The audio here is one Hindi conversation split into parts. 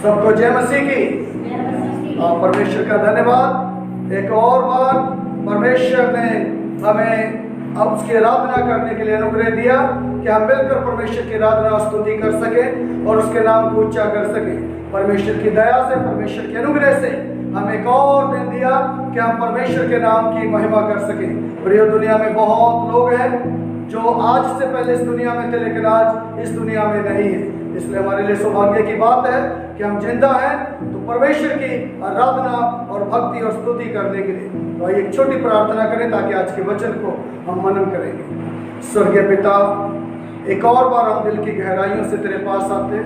सबको जय मसीह की। परमेश्वर का धन्यवाद। एक और बार परमेश्वर ने हमें अब उसकी आराधना करने के लिए अनुग्रह दिया कि हम मिलकर परमेश्वर की आराधना और स्तुति कर सकें और उसके नाम को ऊंचा कर सकें। परमेश्वर की दया से, परमेश्वर के अनुग्रह से हमें एक और दिन दिया कि हम परमेश्वर के नाम की महिमा कर सकें। और ये दुनिया में बहुत लोग हैं जो आज से पहले इस दुनिया में थे लेकिन आज इस दुनिया में नहीं है। इसलिए हमारे लिए सौभाग्य की बात है कि हम जिंदा हैं तो परमेश्वर की आराधना और भक्ति और स्तुति करने के लिए। तो एक छोटी प्रार्थना करें ताकि आज के वचन को हम मनन करेंगे। स्वर्गीय पिता, एक और बार हम दिल की गहराइयों से तेरे पास आते।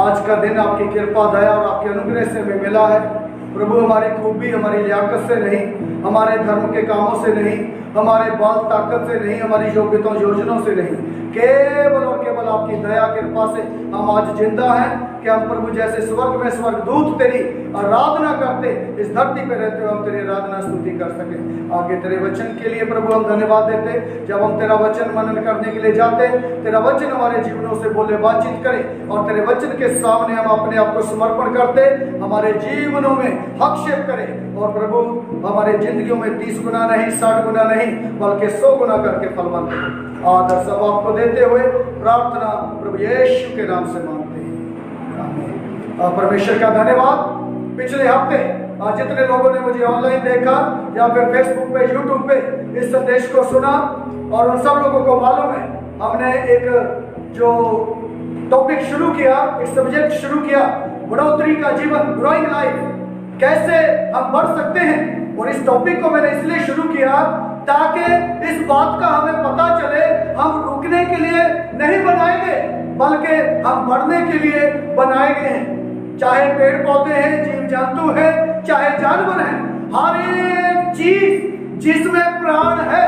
आज का दिन आपकी कृपा, दया और आपके अनुग्रह से हमें मिला है। प्रभु, हमारी खूबी, हमारी लियाकत से नहीं, हमारे धर्म के कामों से नहीं, हमारे बल ताकत से नहीं, हमारी योग्यताओं योजनाओं से नहीं, केवल और केवल आपकी दया कृपा से हम आज जिंदा हैं कि हम प्रभु जैसे स्वर्ग में स्वर्गदूत तेरी आराधना करते इस धरती पे रहते हुए हम तेरी आराधना स्तुति कर सके। आगे तेरे वचन के लिए प्रभु हम धन्यवाद देते। जब हम तेरा वचन मनन करने के लिए जाते, तेरा वचन हमारे जीवनों से बोले, बातचीत करे और तेरे वचन के सामने हम अपने आप को समर्पण करते, हमारे जीवनों में हस्तक्षेप करे और प्रभु हमारे जिंदगियों में 30 गुना नहीं, 60 गुना नहीं, बल्कि 100 गुना करके फलवान करे। आदर सब आपको देते हुए प्रार्थना प्रभु यीशु के नाम से मांगते हैं, आमीन। परमेश्वर का धन्यवाद। पिछले हफ्ते जितने लोगों ने मुझे ऑनलाइन देखा या फिर फेसबुक पे, यूट्यूब पे इस संदेश को सुना, और उन सब लोगों को मालूम है हमने एक जो टॉपिक शुरू किया, एक सब्जेक्ट शुरू किया, बढ़ोतरी का जीवन, ग्रोइंग लाइफ, कैसे हम बढ़ सकते हैं। और इस टॉपिक को मैंने इसलिए शुरू किया ताकि इस बात का हमें पता चले हम रुकने के लिए नहीं बनाए गए बल्कि हम बढ़ने के लिए बनाए गए हैं। चाहे पेड़ पौधे हैं, जीव जंतु है, चाहे जानवर हैं, हर एक चीज जिसमें प्राण है,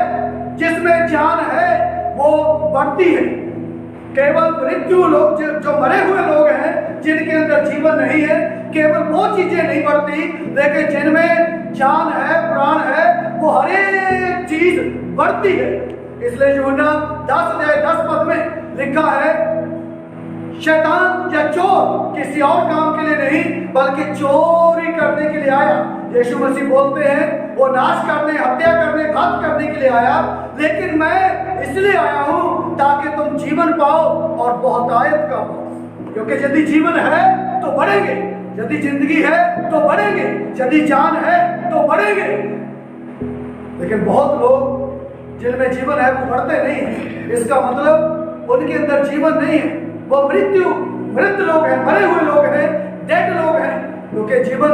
जिसमें जान है, वो बढ़ती है। केवल मृत्यु लोग, जो मरे हुए लोग हैं, जिनके अंदर जीवन नहीं है, केवल वो चीजें नहीं बढ़ती, लेकिन जिनमें जान है, प्राण है, वो हर एक चीज बढ़ती है। इसलिए यूहन्ना 10:10 में लिखा है, शैतान या चोर किसी और काम के लिए नहीं बल्कि चोरी करने के लिए आया। यीशु मसीह बोलते हैं वो नाश करने, हत्या करने, घात करने के लिए आया, लेकिन मैं इसलिए आया हूं ताकि तुम जीवन पाओ और बहुतायत का पाओ। क्योंकि यदि जीवन है तो बढ़ेंगे, यदि जिंदगी है तो बढ़ेंगे, यदि जान है तो बढ़ेंगे। लेकिन बहुत लोग जिनमें जीवन है वो बढ़ते नहीं है। इसका मतलब उनके अंदर जीवन नहीं है, वो मृत लोग हैं, मरे हुए लोग हैं, डेड लोग हैं। क्योंकि जीवन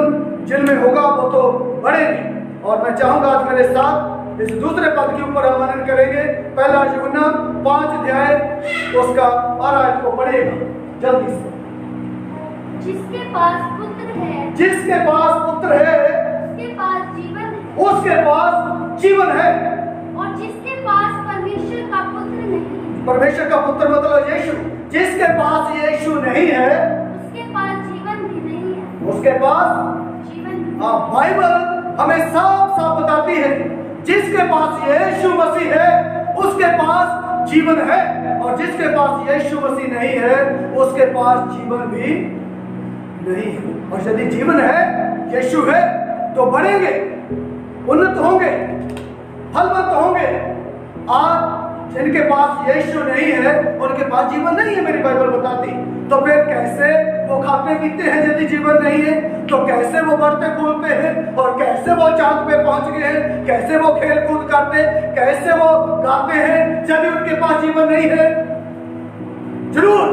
जिनमें होगा वो तो बढ़ेंगे। और मैं चाहूंगा आज मेरे साथ इस दूसरे पद के ऊपर हम मनन करेंगे। पहला यूहन्ना 5 उसका 12 को पढ़ेगा जल्दी से। जिसके पास पुत्र है, जिसके पास पुत्र है, उसके पास जीवन है, उसके पास जीवन है। और जिसके पास परमेश्वर का पुत्र नहीं, परमेश्वर का पुत्र मतलब यीशु, जिसके पास यीशु नहीं है उसके पास जीवन भी नहीं है, उसके पास जीवन। बाइबल हमें साफ साफ बताती है जिसके पास यीशु मसीह है उसके पास जीवन है, और जिसके पास यीशु मसीह नहीं है उसके पास जीवन भी नहीं है। और यदि जीवन है, यीशु है, तो बढ़ेंगे, उन्नत होंगे, फलवंत होंगे। आज जिनके पास यीशु नहीं है उनके पास जीवन नहीं है, मेरी बाइबल बताती। तो फिर कैसे वो खाते पीते हैं यदि जीवन नहीं है? तो कैसे वो बढ़ते फूलते हैं, और कैसे वो चांद पे पहुंच गए हैं, कैसे वो खेल कूद करते, कैसे वो गाते हैं यदि उनके पास जीवन नहीं है? जरूर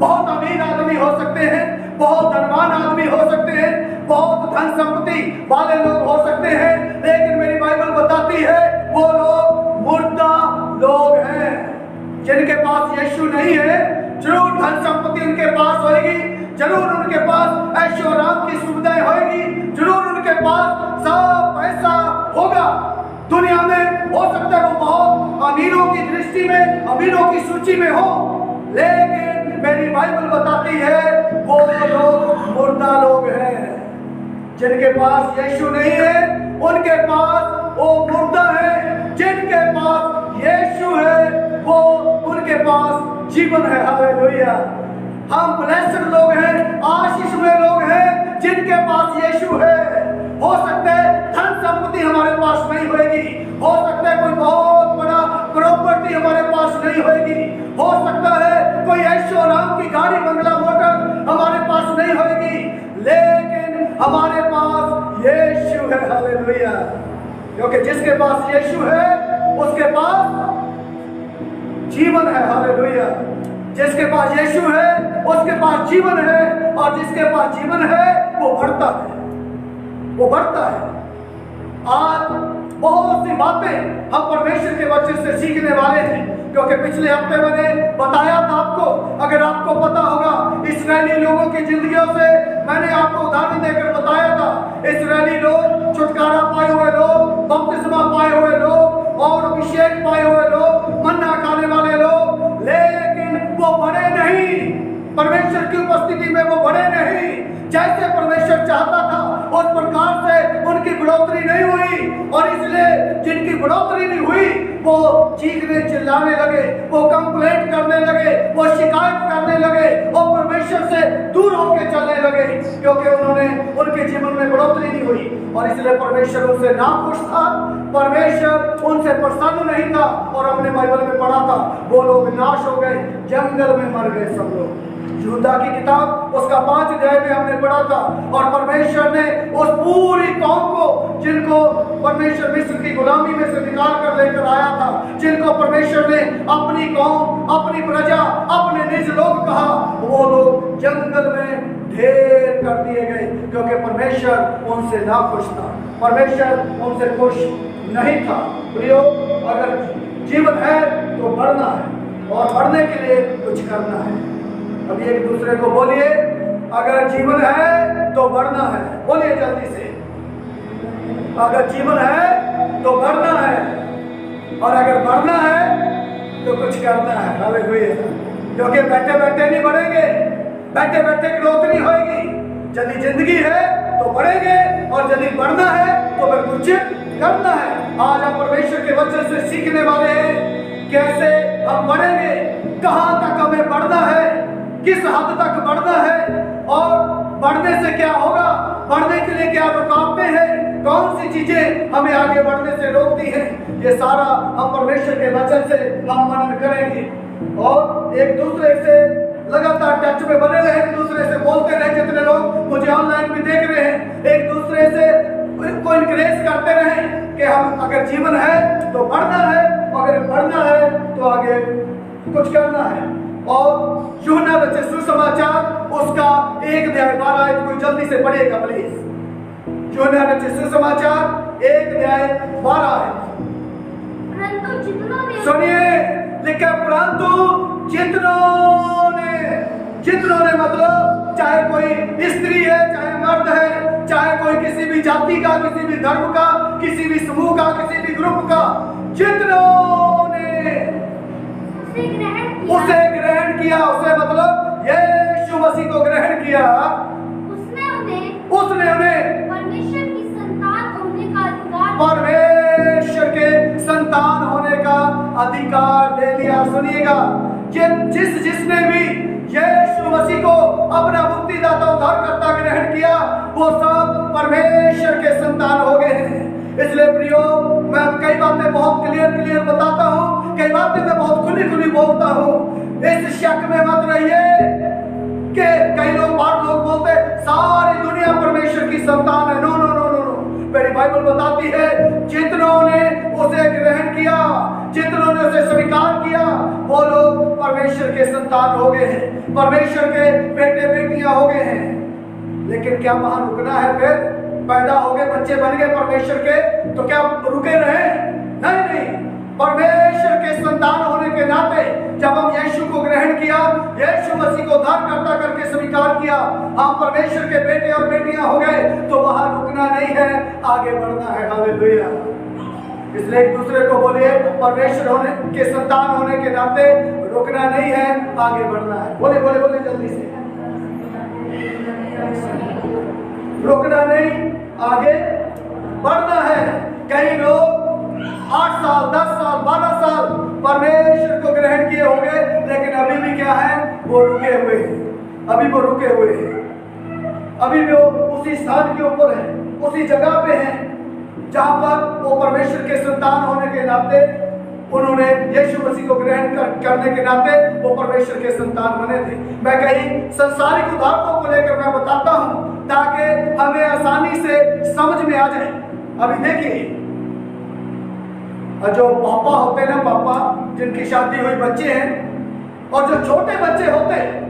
बहुत अमीर आदमी हो सकते हैं, बहुत धनवान आदमी हो सकते हैं, बहुत धन संपत्ति वाले लोग हो सकते हैं, लेकिन मेरी बाइबल बताती है वो लोग मुर्दा लोग हैं। जिनके पास यीशु नहीं है, जरूर धन संपत्ति उनके पास होगी, जरूर उनके पास ऐशो आराम की सुविधाएं होगी, जरूर उनके पास सब पैसा होगा। दुनिया में हो सकता है वो बहुत अमीरों की दृष्टि में, अमीरों की सूची में हो, लेकिन मेरी बाइबल बताती है वो लोग मुर्दा लोग हैं। जिनके पास यीशु नहीं है उनके पास वो मुर्दा है, जिनके पास यीशु है वो उनके पास जीवन है। हालेलुया। हम ब्लेस्ड लोग हैं, आशीष में लोग हैं, जिनके पास यीशु है। हो सकता है धन संपत्ति हमारे पास नहीं होगी, हो सकता है कोई बहुत बड़ा प्रॉपर्टी हमारे पास नहीं होगी, हो सकता है कोई ऐशो आराम की गाड़ी बंगला मोटर हमारे पास नहीं होगी, लेकिन हमारे पास यीशु है। हालेलुया। क्योंकि जिसके पास यीशु है उसके पास जीवन है। हालेलुया। जिसके पास यीशु है उसके पास जीवन है, और जिसके पास जीवन है वो बढ़ता है, वो बढ़ता है। आज बहुत सी बातें हम परमेश्वर के वचन से सीखने वाले हैं, क्योंकि पिछले हफ्ते मैंने बताया था आपको, अगर आपको पता होगा इस्राएली लोगों की जिंदगियों से मैंने आपको उदाहरण देकर बताया था। इस्राएली लोग, छुटकारा पाए हुए लोग, बपतिस्मा पाए हुए लोग और अभिषेक पाए हुए लोग, मन्ना खाने वाले लोग, लेकिन वो बढ़े नहीं, परमेश्वर की उपस्थिति में वो बढ़े नहीं। जैसे परमेश्वर चाहता था उस प्रकार से उनकी बढ़ोतरी नहीं हुई, और इसलिए जिनकी बढ़ोतरी नहीं हुई वो चीखने चिल्लाने लगे, वो कंप्लेंट करने लगे, वो शिकायत करने लगे और परमेश्वर से दूर होकर चलने लगे, क्योंकि उन्होंने उनके जीवन में बढ़ोतरी नहीं हुई। और इसलिए परमेश्वर उनसे नाखुश था, परमेश्वर उनसे प्रसन्न नहीं था। और हमने बाइबल में पढ़ा था वो लोग नाश हो गए, जंगल में मर गए सब लोग। यहूदा की किताब उसका 5 अध्याय में हमने पढ़ा था। और परमेश्वर ने उस पूरी कौम को, जिनको परमेश्वर मिस्र की गुलामी में से निकाल कर लेकर आया था, जिनको परमेश्वर ने अपनी कौम, अपनी प्रजा, अपने निज लोग कहा, वो लोग जंगल में ढेर कर दिए गए, क्योंकि परमेश्वर उनसे नाखुश था, परमेश्वर उनसे खुश नहीं था। प्रियो, अगर जीवन है तो बढ़ना है, और बढ़ने के लिए कुछ करना है। अभी एक दूसरे को बोलिए, अगर जीवन है तो बढ़ना है। बोलिए जल्दी से, अगर जीवन है तो बढ़ना है, और अगर बढ़ना है तो कुछ करना है। हालेलुया। क्योंकि बैठे बैठे नहीं बढ़ेंगे, बैठे बैठे ग्रोथ नहीं होगी। यदि जिंदगी है तो बढ़ेंगे, और यदि बढ़ना है तो फिर कुछ करना है। आज हम परमेश्वर के वचन से सीखने वाले हैं कैसे हम बढ़ेंगे, कहां तक हमें बढ़ना है, किस हद तक बढ़ना है, और बढ़ने से क्या होगा, बढ़ने के लिए क्या रुकावटें हैं, कौन सी चीजें हमें आगे बढ़ने से रोकती हैं। ये सारा हम परमेश्वर के वचन से हम मनन करेंगे, और एक दूसरे से लगातार टच में बने रहे, एक दूसरे से बोलते रहे। जितने लोग मुझे ऑनलाइन भी देख रहे हैं, एक दूसरे से को इनकरेज करते रहे कि हम, अगर जीवन है तो बढ़ना है, अगर बढ़ना है तो आगे कुछ करना है। और यूहन्ना रचित सुसमाचार उसका 1 अध्याय 12 आयत कोई जल्दी से पढ़िएगा प्लीज। यूहन्ना रचित सुसमाचार 1 अध्याय 12 आयत। परंतु जितनों ने, सुनिए, लिखा परंतु जितनों ने मतलब चाहे कोई स्त्री है, चाहे मर्द है, चाहे कोई किसी भी जाति का, किसी भी धर्म का, किसी भी समूह का, किसी भी ग्रुप का, जितनों ने उसे ग्रहण किया, उसे मतलब यीशु मसीह को ग्रहण किया, उसने उन्हें परमेश्वर की संतान होने का अधिकार, परमेश्वर के संतान होने का अधिकार दे दिया। सुनिएगा, जिसने भी यीशु मसीह को अपना मुक्तिदाता उद्धारकर्ता ग्रहण किया, वो सब परमेश्वर के संतान हो गए हैं। इसलिए प्रियो, मैं कई बातें बहुत क्लियर बताता हूँ, कई बातें मैं बहुत खुली बोलता हूँ। इस शक में मत रहिए कि कई लोग, बात लोग बोलते सारी दुनिया परमेश्वर की संतान है। No no no no no, मेरी बाइबल बताती है जितनों ने उसे ग्रहण किया, जितनों ने उसे स्वीकार किया, वो लोग परमेश्वर के संतान हो गए हैं, परमेश्वर के बेटे बेटियां हो गए हैं। लेकिन क्या वहां रुकना है? फिर पैदा हो गए, बच्चे बन गए परमेश्वर के, तो क्या रुके रहे? नहीं। परमेश्वर के संतान होने के नाते जब हम यीशु को ग्रहण किया, यीशु मसीह को उद्धारकर्ता करके स्वीकार किया, हम परमेश्वर के बेटे और बेटियां हो गए, तो वहां रुकना नहीं है, आगे बढ़ना है। हालेलुया। इसलिए एक दूसरे को बोलिए, परमेश्वर होने के संतान होने के नाते रुकना नहीं है, आगे बढ़ना है। बोले जल्दी से, रुकना नहीं, आगे बढ़ना है। कई लोग 8 साल, 10 साल, 12 साल परमेश्वर को ग्रहण किए होंगे, लेकिन अभी भी क्या है? वो रुके हुए हैं, अभी वो रुके हुए हैं। अभी भी वो उसी स्थान के ऊपर है, उसी जगह पे है जहां पर वो परमेश्वर के संतान होने के नाते उन्होंने यीशु मसीह को ग्रहण करने के नाते वो परमेश्वर के संतान बने थे। मैं कई संसारिक उदाहरणों को लेकर मैं बताता हूं ताकि हमें आसानी से समझ में आ जाए। अभी देखिए, जो पापा होते हैं ना, पापा जिनकी शादी हुई बच्चे हैं, और जो छोटे बच्चे होते हैं,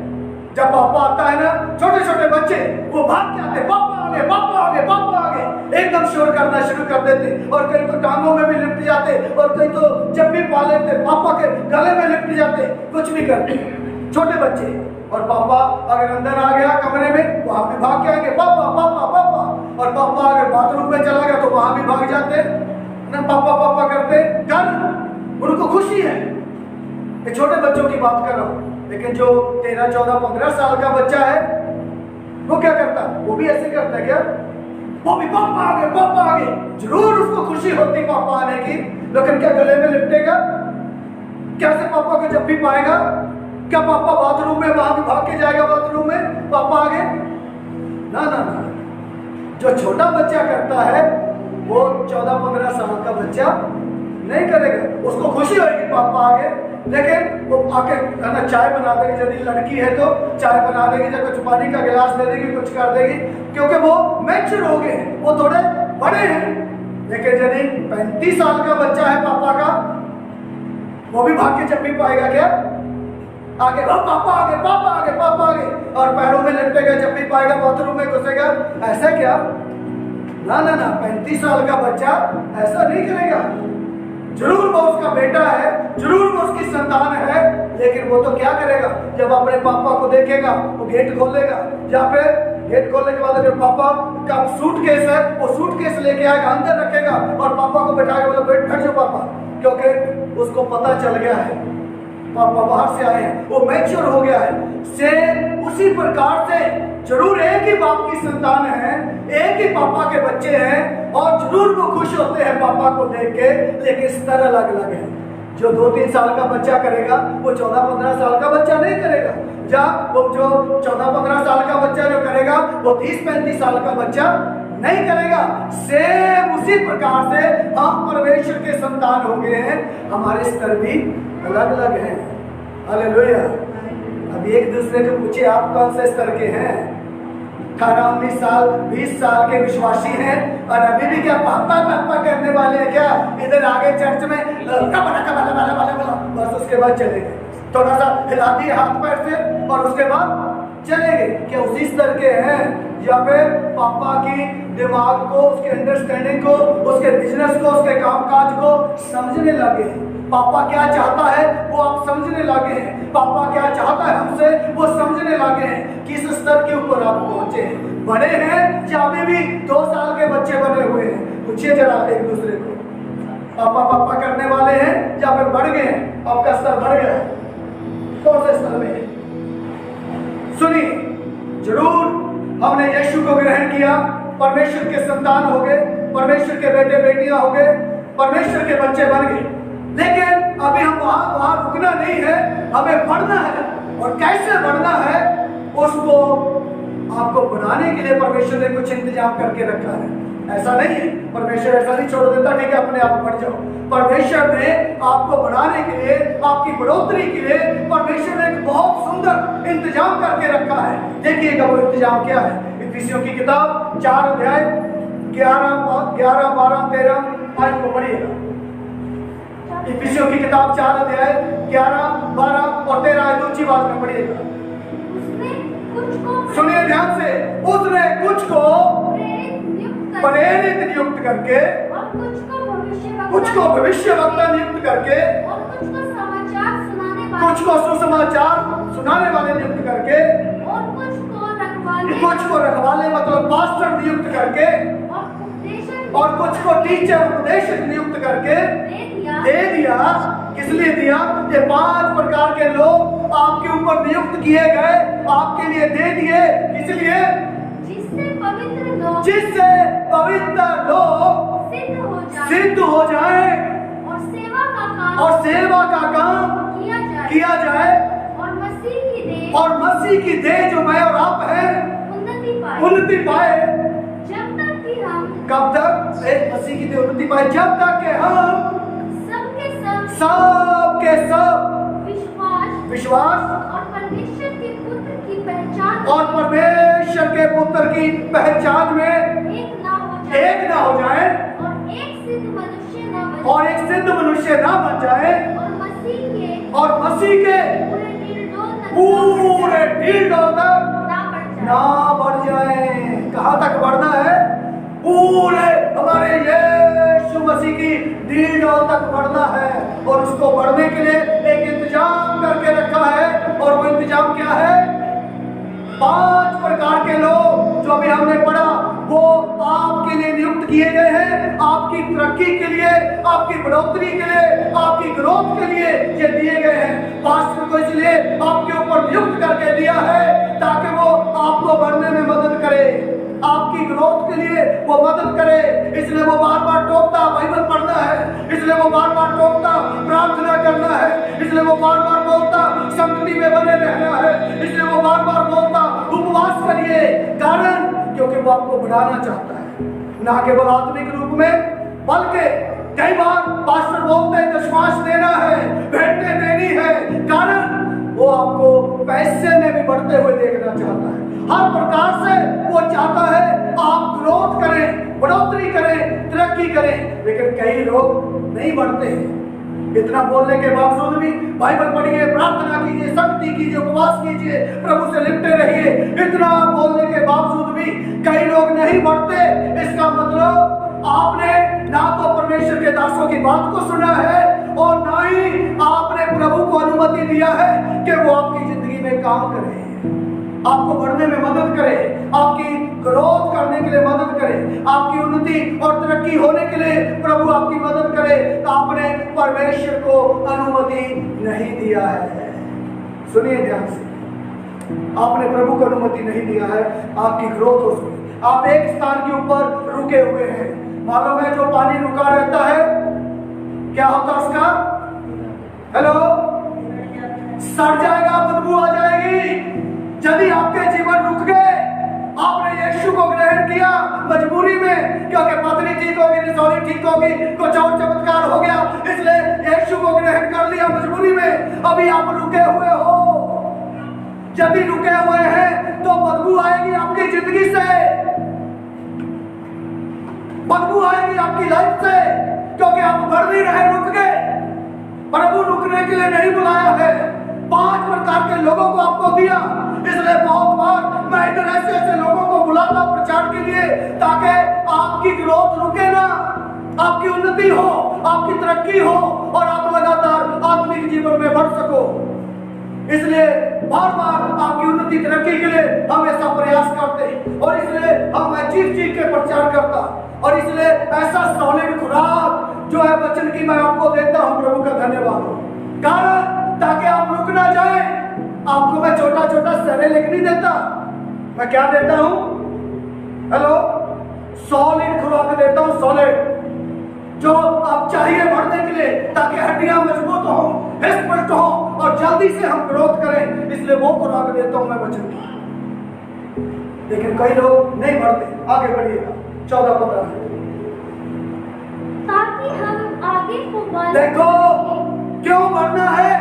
जब पापा आता है ना, छोटे छोटे बच्चे वो भाग के आते, पापा आगे, पापा आगे, पापा आगे, एकदम शोर करना शुरू कर देते, और कई तो टांगों में भी लिपट जाते, और कई तो जब भी पा लेते पापा के गले में लिपट जाते, कुछ भी करते छोटे बच्चे। और पापा अगर अंदर आ गया कमरे में, वहां भी भाग के आएंगे, पापा पापा पापा। और पापा अगर बाथरूम में चला गया तो वहां भी भाग जाते ना, पापा पापा करते। डर, उनको खुशी है। ये छोटे बच्चों की बात कर रहा हूं। लेकिन जो 13, 14, 15 साल का बच्चा है, वो क्या करता है? वो भी ऐसे करता है क्या? वो भी पापा आगे, पापा आगे। जरूर उसको खुशी होती पापा आने की, लेकिन क्या गले में लिपटेगा? कैसे पापा को जब भी पाएगा? क्या पापा बाथरूम में वहां भी भाग के जाएगा बाथरूम में, पापा आगे? ना ना ना। जो छोटा बच्चा करता है वो 14, 15 साल का बच्चा नहीं करेगा। उसको खुशी होगी पापा आगे, लेकिन वो आके ना चाय बना देगी, यदि लड़की है तो चाय बना देगी, जब कुछ पानी का गिलास दे देगी, कुछ कर देगी, क्योंकि वो मैच्योर हो गए, वो थोड़े बड़े हैं। लेकिन यदि 35 साल का बच्चा है पापा का, वो भी भाग के जब भी पाएगा क्या आगे, वो पापा आगे, पापा आगे, पापा आगे, और पैरों में लटकेगा जब भी पाएगा, बाथरूम में घुसेगा। ऐसा क्या? ना ना ना, 35 साल का बच्चा ऐसा नहीं करेगा। जरूर वो उसका बेटा है, जरूर वो उसकी संतान है, लेकिन वो तो क्या करेगा? जब अपने पापा को देखेगा वो गेट खोलेगा, या फिर गेट खोलने के बाद अगर पापा का सूटकेस है, वो सूटकेस लेके आएगा, अंदर रखेगा, और पापा को बैठाएगा, बोले बैठ जाओ पापा, क्योंकि उसको पता चल गया है पापा बाहर से आए हैं, वो मैच्योर हो गया है। सेम उसी प्रकार से जरूर एक ही बाप की संतान है, एक ही पापा के बच्चे हैं, और जरूर वो खुश होते हैं पापा को देख के, लेकिन स्तर अलग अलग है। जो 2-3 साल का बच्चा करेगा वो 14-15 साल का बच्चा नहीं करेगा, या वो जो 14-15 साल का बच्चा जो करेगा वो 30-35 साल का बच्चा नहीं करेगा। सेम उसी प्रकार से हम परमेश्वर के संतान हो गए हैं, हमारे स्तर भी अलग अलग हैं। हालेलुया। अब एक दूसरे को पूछे आप कौन से स्तर के हैं? 18, 19 साल, 20 साल के विश्वासी हैं, और अभी भी क्या पापा पापा करने वाले हैं क्या? इधर आगे चर्च में बस उसके बाद चले गए, थोड़ा सा हिला दिए हाथ पैर से, और उसके बाद चले गए। क्या उसी स्तर के हैं, या फिर पापा की दिमाग को, उसके अंडरस्टैंडिंग को, उसके बिजनेस को, उसके कामकाज को समझने लगे? पापा क्या चाहता है वो आप समझने लगे हैं, पापा क्या चाहता है हमसे वो समझने लगे हैं। किस स्तर के ऊपर आप पहुंचे हैं? बड़े हैं या अभी भी 2 साल के बच्चे बने हुए हैं? पूछिए जरा एक दूसरे को, पापा पापा करने वाले हैं या फिर बढ़ गए हैं? आपका स्तर बढ़ गया है? कौन से स्तर में है? सुनिए, जरूर हमने यीशु को ग्रहण किया, परमेश्वर के संतान हो गए, परमेश्वर के बेटे बेटियां हो गए, परमेश्वर के बच्चे बन गए, लेकिन अभी हम वहां रुकना नहीं है, हमें बढ़ना है। और कैसे बढ़ना है? उसको आपको बनाने के लिए परमेश्वर ने कुछ इंतजाम करके रखा है। ऐसा नहीं है, परमेश्वर ऐसा नहीं छोड़ देता ठीक है अपने आप बढ़ जाओ। परमेश्वर ने आपको बढ़ाने के लिए, आपकी बढ़ोतरी के लिए परमेश्वर ने एक बहुत सुंदर इंतजाम करके रखा है। देखिएगा वो इंतजाम क्या है। इफिसियों की किताब 4 अध्याय 11, 12, 13 आज को पढ़िएगा। इफिसियों की किताब 4 अध्याय 11, 12 और 13 आयत ऊंची आवाज में पढ़िएगा। सुनिए ध्यान से, उसने कुछ को प्रेरित नियुक्त करके, कुछ को भविष्यवक्ता नियुक्त करके, कुछ को सुसमाचार सुनाने वाले नियुक्त करके, कुछ को रखवाले मतलब पास्टर नियुक्त करके, और कुछ को टीचर उपदेशक नियुक्त करके दे दिया। किस लिए दिया? ये 5 प्रकार के लोग आपके ऊपर नियुक्त किए गए, आपके लिए दे दिए। इसलिए जिससे पवित्र लोग सिद्ध हो जाए और सेवा का काम किया जाए, और मसीह की देह जो मैं और आप हैं उन्नति पाए। जब तक कि हम कब तक? एक मसीह की उन्नति पाए जब तक कि हम सबके सब सबके सब विश्वास और परमेश्वर के पुत्र की पहचान और परमेश्वर के पुत्र की पहचान में एक ना हो जाए और एक सिद्ध मनुष्य ना बन और एक सिद्ध मनुष्य ना बन जाए और मसीह के पूरे ढील-ढाल तक ना बढ़ जाए। ना बढ़ जाए। कहाँ तक बढ़ना है? पूरे हमारे यीशु मसीह की ढील-ढाल तक बढ़ना है। और उसको बढ़ने के लिए एक इंतजाम करके रखा है। और वो इंतजाम क्या है? 5 प्रकार के लोग जो अभी हमने पढ़ा वो आपके लिए नियुक्त किए गए हैं, आपकी तरक्की के लिए, आपकी बढ़ोतरी के लिए, आपकी ग्रोथ के लिए ये दिए गए हैं। पास्टर को इसलिए आपके ऊपर नियुक्त करके दिया है ताकि वो आपको बढ़ने में मदद करे, आपकी ग्रोथ के लिए वो मदद करे। इसलिए वो बार बार टोकता बाइबल पढ़ना है, इसलिए वो बार बार टोकता प्रार्थना करना है, इसलिए वो बार बार बोलता संगति में बने रहना है, इसलिए वो बार बार बोलता उपवास करिए। कारण क्योंकि वो आपको बढ़ाना चाहता है, ना केवल आत्मिक रूप में बल्कि कई बार पास्टर बोलते हैं दशमांश देना है, भेंटें देनी है। कारण वो आपको पैसे में भी बढ़ते हुए देखना चाहता है। हर प्रकार से वो चाहता है आप ग्रोथ करें, बढ़ोतरी करें, तरक्की करें। लेकिन कई लोग नहीं बढ़ते हैं। इतना बोलने के बावजूद भी बाइबल पढ़िए, प्रार्थना कीजिए, संगति कीजिए, उपवास कीजिए, प्रभु से लिपटे रहिए। इतना बोलने के बावजूद भी कई लोग नहीं बढ़ते। इसका मतलब आपने ना तो परमेश्वर के दासों की बात को सुना है और ना ही आपने प्रभु को अनुमति दिया है कि वो आपकी जिंदगी में काम करे, आपको बढ़ने में मदद करे, आपकी ग्रोथ करने के लिए मदद करे, आपकी उन्नति और तरक्की होने के लिए प्रभु आपकी मदद करे। आपने परमेश्वर को अनुमति नहीं दिया है। सुनिए ध्यान से, आपने प्रभु को अनुमति नहीं दिया है आपकी ग्रोथ हो सके। आप एक स्थान के ऊपर रुके हुए हैं। मालूम है जो पानी रुका रहता है क्या होता है उसका? हेलो, सड़ जाएगा, बदबू आ जाएगी। यदि आपके जीवन रुक गए, आपने यीशु को ग्रहण किया मजबूरी में, क्योंकि पत्नी ठीक होगी, निसौनी ठीक होगी, कुछ और चमत्कार हो गया, इसलिए यीशु को ग्रहण कर लिया मजबूरी में। अभी आप रुके हुए हो। यदि रुके हुए हैं तो बदबू आएगी आपकी जिंदगी से, बदबू आएगी आपकी लाइफ से, क्योंकि आप बढ़ नहीं रहे, रुक गए। प्रभु रुकने के लिए नहीं बुलाया है। 5 प्रकार के लोगों को आपको दिया। इसलिए बहुत बार मैं इधर ऐसे लोगों को बुलाता प्रचार के लिए ताकि आपकी ग्रोथ रुके ना, आपकी उन्नति हो, आपकी तरक्की हो और आप लगातार आत्मिक जीवन में बढ़ सको। इसलिए बार बार आपकी उन्नति तरक्की के लिए हम ऐसा प्रयास करते हैं और इसलिए हम चीख के प्रचार करता और इसलिए ऐसा सॉलिड खुराक जो है वचन की मैं आपको देता हूं। प्रभु का धन्यवाद हो। कारण ताकि आप रुक ना जाए। आपको मैं छोटा छोटा सेरेलेक नहीं देता, मैं क्या देता हूं? हेलो, सॉलिड खुराक देता हूं, सॉलिड जो आप चाहिए बढ़ने के लिए, ताकि हड्डियां मजबूत हो, स्पष्ट हो और जल्दी से हम ग्रोथ करें। इसलिए वो खुराक देता हूं मैं वचन की। लेकिन कई लोग नहीं बढ़ते। आगे बढ़िएगा 14-15। ताकि हम आगे को बढ़ देखो क्यों बढ़ना है,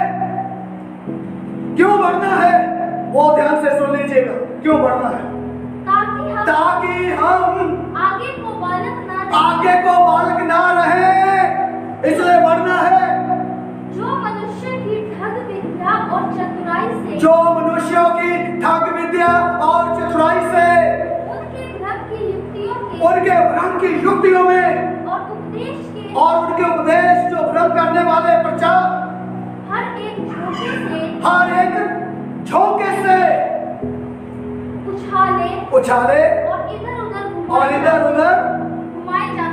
क्यों बढ़ना है वो ध्यान से सुन लीजिएगा। क्यों बढ़ना है? ताकि हम आगे को बालक ना रहे, इसलिए बढ़ना है। जो मनुष्य की ठग विद्या और चतुराई से, जो मनुष्यों की ठग विद्या और चतुराई से, उनके भ्रम की युक्तियों में और उनके उपदेश जो भ्रम करने वाले प्रचार, हर एक झोंके से उछाले और इधर उधर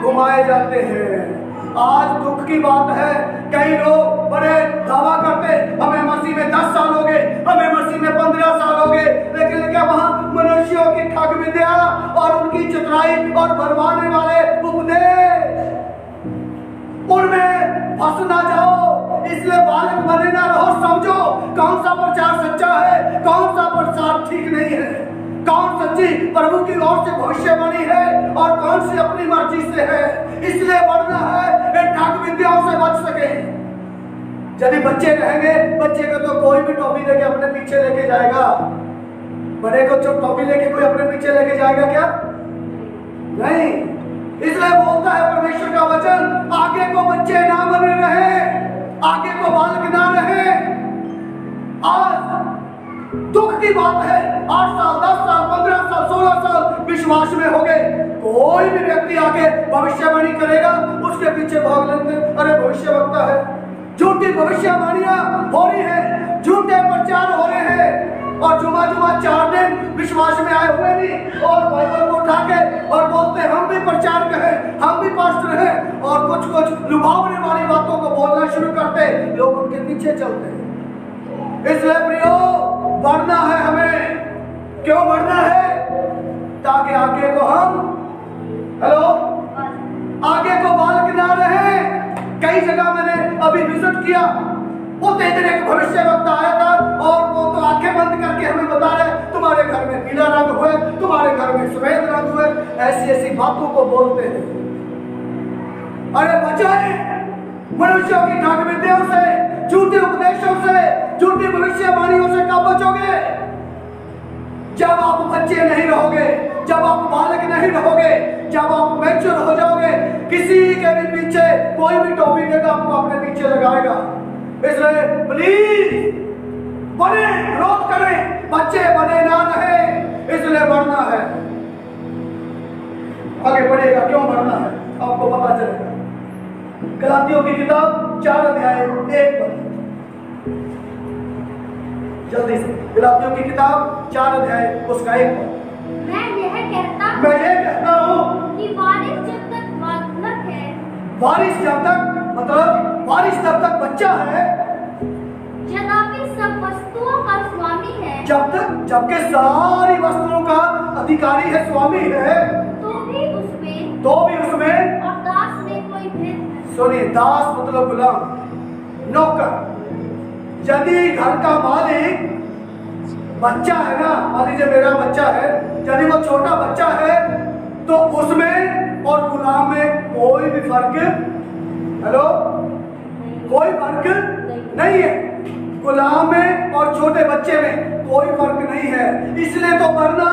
घुमाए जाते हैं। आज दुख की बात है, कई लोग बड़े दावा करते हमें मसीह में 10 साल हो गए, हमें मसीह में 15 साल हो गए, लेकिन क्या वहां मनुष्यों की ठग विद्या और उनकी चतुराई और भरमाने वाले उपदेश, उनमें फंस ना जाओ। इसलिए बालक बने ना रहो। समझो कौन सा प्रचार सच्चा है, कौन सा प्रचार ठीक नहीं है, कौन सच्ची प्रभु की ओर से भविष्यवाणी है और कौन सी अपनी मर्जी से है। इसलिए बढ़ना है इन ठग विद्याओं से बच सके। यदि बच्चे रहेंगे, बच्चे को तो कोई भी टॉफी लेके अपने पीछे लेके जाएगा। बड़े को जो टॉफी लेके कोई अपने पीछे लेके जाएगा क्या? नहीं। इसलिए बोलता है परमेश्वर का वचन, आगे को बच्चे ना बने रहे, आगे को बालक ना रहे। आज दुख की बात है, 8 साल 10 साल 15 साल 16 साल विश्वास में हो गए, कोई भी व्यक्ति आके भविष्यवाणी करेगा उसके पीछे भाग लेते, अरे भविष्यवक्ता है। झूठी भविष्यवाणियां हो रही है, झूठे प्रचार हो रहे हैं और जुमा 4 दिन विश्वास में आए हुए नहीं और बाइबल को उठा के और बोलते हम भी प्रचार करें, हम भी पास्टर हैं और कुछ लुभावने वाली बातों को बोलना शुरू करते, लोग उनके पीछे चलते हैं। इसलिए प्रियो बढ़ना है हमें। क्यों बढ़ना है? ताकि आगे को हम आगे को बालक ना रहे। कई जगह मैंने अभी विजिट किया, वो तेरे एक भविष्यवक्ता आया था और वो तो आंखें बंद करके हमें बता रहे तुम्हारे घर में पीला रंग हुए, तुम्हारे घर में सफेद रंग हुए, ऐसी बातों को बोलते हैं। अरे बचाए मनुष्यों की ठग विद्याओं से, झूठे उपदेशों से, झूठी भविष्यवाणियों से कब बचोगे? जब आप बच्चे नहीं रहोगे, जब आप बालक नहीं रहोगे, जब आप मैच्योर हो जाओगे। किसी के भी पीछे कोई भी टॉपिक देगा आपको अपने पीछे लगाएगा। इसलिए प्लीज बने, विरोध करें, बच्चे बने ना रहे। इसलिए बढ़ना है, आगे बढ़ेगा। क्यों बढ़ना है आपको पता चलेगा। गलातियों की किताब 4 अध्याय 1 पद, जल्दी से। गलातियों की किताब 4 अध्याय उसका 1 पद। मैं ये कहता हूँ कि वारिस जब तक बालक है, वारिस जब तक मतलब वारिस जब तक बच्चा है, यद्यपि सब वस्तुओं का स्वामी है, जबकि सारी वस्तुओं का अधिकारी है, स्वामी है, तो भी उसमें और दास में कोई भेद नहीं। सुनिए, दास मतलब गुलाम, नौकर। यदि घर का मालिक बच्चा है ना, मान लीजिए मेरा बच्चा है, यदि वो छोटा बच्चा है तो उसमें और गुलाम में कोई भी फर्क कोई फर्क नहीं है। गुलाम में और छोटे बच्चे में कोई फर्क नहीं है। इसलिए तो बढ़ना,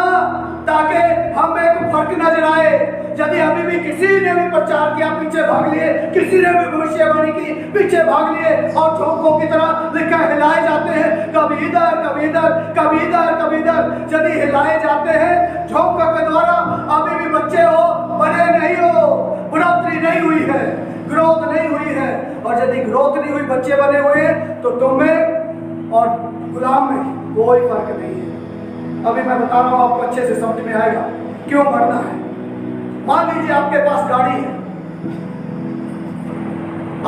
ताकि हमें एक फर्क नजर आए। यदि अभी भी किसी ने भी प्रचार किया पीछे भाग लिए, किसी ने भी भविष्यवाणी की पीछे भाग लिए और झोंकों की तरह लिखा हिलाए जाते हैं, कभी इधर कभी इधर कभी इधर कभी इधर, यदि हिलाए जाते हैं झोंकों के द्वारा, अभी भी बच्चे हो, बड़े नहीं हो, बढ़ोतरी नहीं हुई है, ग्रोथ नहीं हुई है। और यदि ग्रोथ नहीं हुई, बच्चे बने हुए हैं, तो तुम में और गुलाम में कोई फर्क नहीं है। अभी मैं बता रहा हूं, आपको अच्छे से समझ में आएगा क्यों बढ़ना है। मान लीजिए आपके पास गाड़ी है,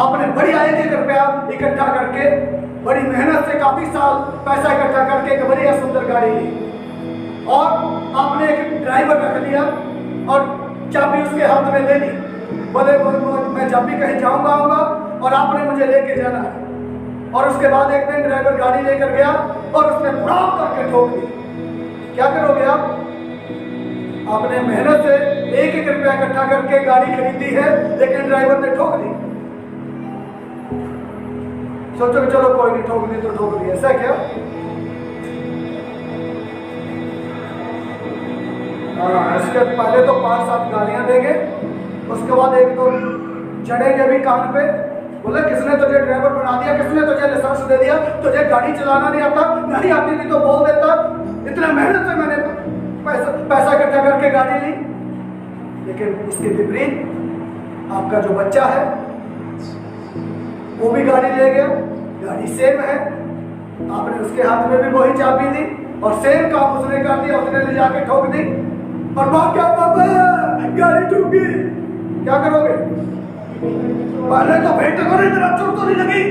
आपने बड़ी आय के रुपया इकट्ठा करके, बड़ी मेहनत से काफी साल पैसा इकट्ठा करके एक बढ़िया सुंदर गाड़ी ली और आपने एक ड्राइवर रख लिया और चाबी उसके हाथ में ले ली। बोले मैं जब भी कहीं जाऊंगा आऊंगा और आपने मुझे लेके जाना है। और उसके बाद एक दिन ड्राइवर गाड़ी लेकर गया और उसने फटाक करके ठोक दी। क्या करोगे आप? आपने मेहनत से 1-1 रुपया इकट्ठा करके गाड़ी खरीदी है, लेकिन ड्राइवर ने ठोक दी। सोचो कि चलो कोई नहीं, ठोक दी तो ठोक दी, ऐसा क्या? इसके पहले तो 5-7 गालियां देंगे, उसके बाद 1-2 चढ़ेंगे भी कान पे। बोले किसने तुझे ड्राइवर बना दिया, किसने तुझे लाइसेंस दे दिया, तुझे गाड़ी चलाना नहीं आता, नहीं आती थी तो बोल देता। इतना मेहनत से मैंने पैसा इकट्ठा करके गाड़ी ली। लेकिन इसके विपरीत आपका जो बच्चा है वो भी गाड़ी ले गया, गाड़ी सेम है, आपने उसके हाथ में भी वही चाबी दी और सेम काम उसने कर दिया, उसने ले जाके ठोक दी और क्या पापा गाड़ी ठुक गई। क्या करोगे? पहले तो भेंट करो, इतना चोट तो नहीं लगी?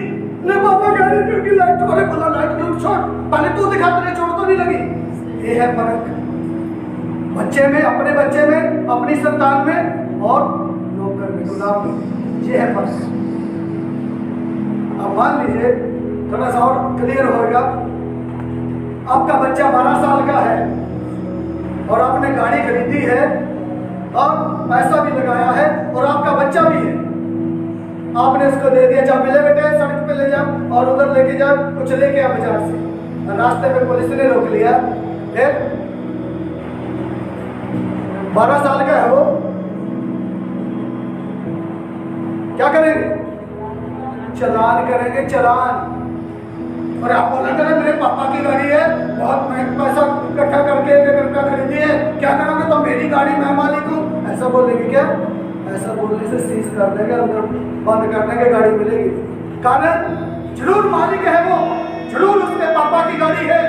नहीं पापा गाड़ी ठुक गई, लाइट वाले बोला लाइट क्यों छोड़, पहले तू दिखा, तेरे चोट तो नहीं लगी। ये है फर्क बच्चे में, अपने बच्चे में, अपनी संतान में और नौकर में, गुलाम में। ये है फर्क। अब मान लीजिए थोड़ा सा और क्लियर होगा, आपका बच्चा 12 साल का है और आपने गाड़ी खरीदी है और पैसा भी लगाया है और आपका बच्चा भी है, आपने उसको दे दिया, जब मिले बेटे सड़क पे ले जा और उधर लेके जा, कुछ लेके आ बाजार से। रास्ते में पुलिस ने रोक लिया, 12 साल का है वो, क्या करेंगे? चालान करेंगे, चालान। और आप बोला करें मेरे पापा की गाड़ी है, बहुत महंगा पैसा इकट्ठा करके 1 रुपया खरीदी है, क्या करोगे? तो मेरी गाड़ी, मैं मालिक हूँ, ऐसा बोलेंगे क्या? ऐसा बोलने से सीज कर देंगे, अंदर बंद कर देंगे, गाड़ी मिलेगी। कारण जरूर मालिक है वो, जरूर उसके पापा की गाड़ी है,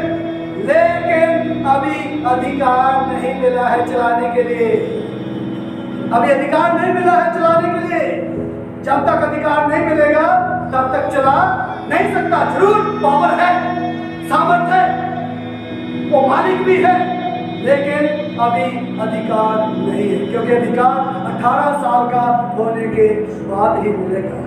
लेकिन अभी अधिकार नहीं मिला है चलाने के लिए। अभी अधिकार नहीं मिला है चलाने के लिए। जब तक अधिकार नहीं मिलेगा तब तक चला नहीं सकता। जरूर पावर है, सामर्थ्य है, वो मालिक भी है, लेकिन अभी अधिकार नहीं है, क्योंकि अधिकार 18 साल का होने के बाद ही मिलेगा।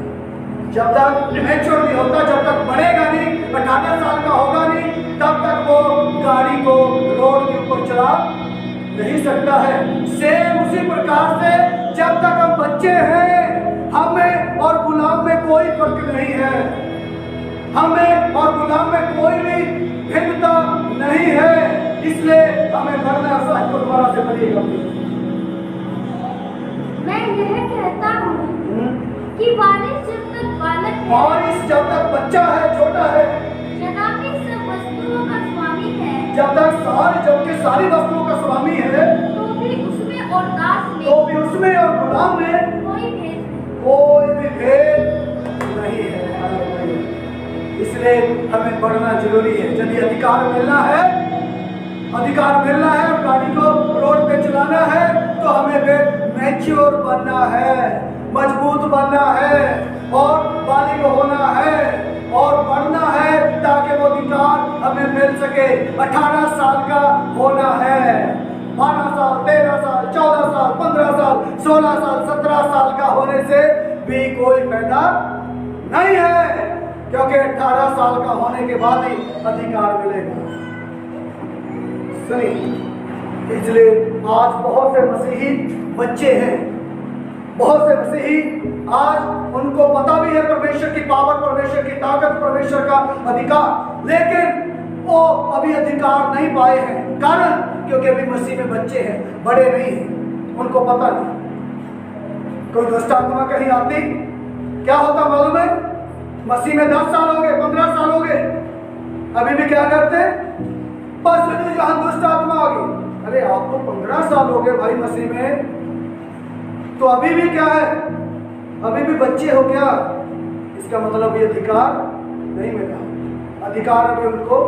जब तक मैच्योर नहीं होता, जब तक बढ़ेगा नहीं, 18 साल का होगा नहीं, तब तक वो गाड़ी को रोड के ऊपर चला नहीं सकता है। सेम उसी प्रकार से जब तक हम बच्चे हैं, हमें और गुलाम में कोई फर्क नहीं है, हमें और गुलाम में कोई भी भिन्नता नहीं है, इसलिए हमें मरना सच को दोबारा से पड़ेगा। मैं यह कहता हूँ कि वारिस जब तक बालक है, वारिस जब तक बच्चा है, छोटा है, जनाबी सब वस्तुओं का स्वामी है, जब तक जबकि सारी वस्तुओं का स्वामी है, तो भी उसमें और दास में, तो भी उसमें और गुलाम में कोई भी भेद नहीं है। इसलिए हमें बढ़ना जरूरी है। यदि अधिकार मिलना है और गाड़ी को रोड पे चलाना है, तो हमें मैच्योर बनना है, मजबूत बनना है और बालिग होना है और बढ़ना है, ताकि वो अधिकार हमें मिल सके। 18 साल का होना है, 12 साल, 13 साल, 14 साल, 15 साल, 16 साल, 17 साल का होने से भी कोई फायदा नहीं है, क्योंकि 18 साल का होने के बाद ही अधिकार मिलेगा। सुनिए, इसलिए आज बहुत से मसीही बच्चे हैं, बहुत से मसीही आज उनको पता भी है परमेश्वर की पावर, परमेश्वर की ताकत, परमेश्वर का अधिकार, लेकिन वो अभी अधिकार नहीं पाए हैं। कारण क्योंकि अभी मसीह में बच्चे हैं, बड़े नहीं हैं, उनको पता नहीं। कोई दुष्ट आत्मा कहीं आती, क्या होता मालूम है? मसीह में 10 साल हो गए, 15 साल हो गए, अभी भी क्या करते? बस जहां दुष्ट आत्मा आ गई, अरे आपको 15 साल हो गए भाई मसीह में, तो अभी भी क्या है? अभी भी बच्चे हो क्या? इसका मतलब ये अधिकार नहीं मिला, अधिकार अभी उनको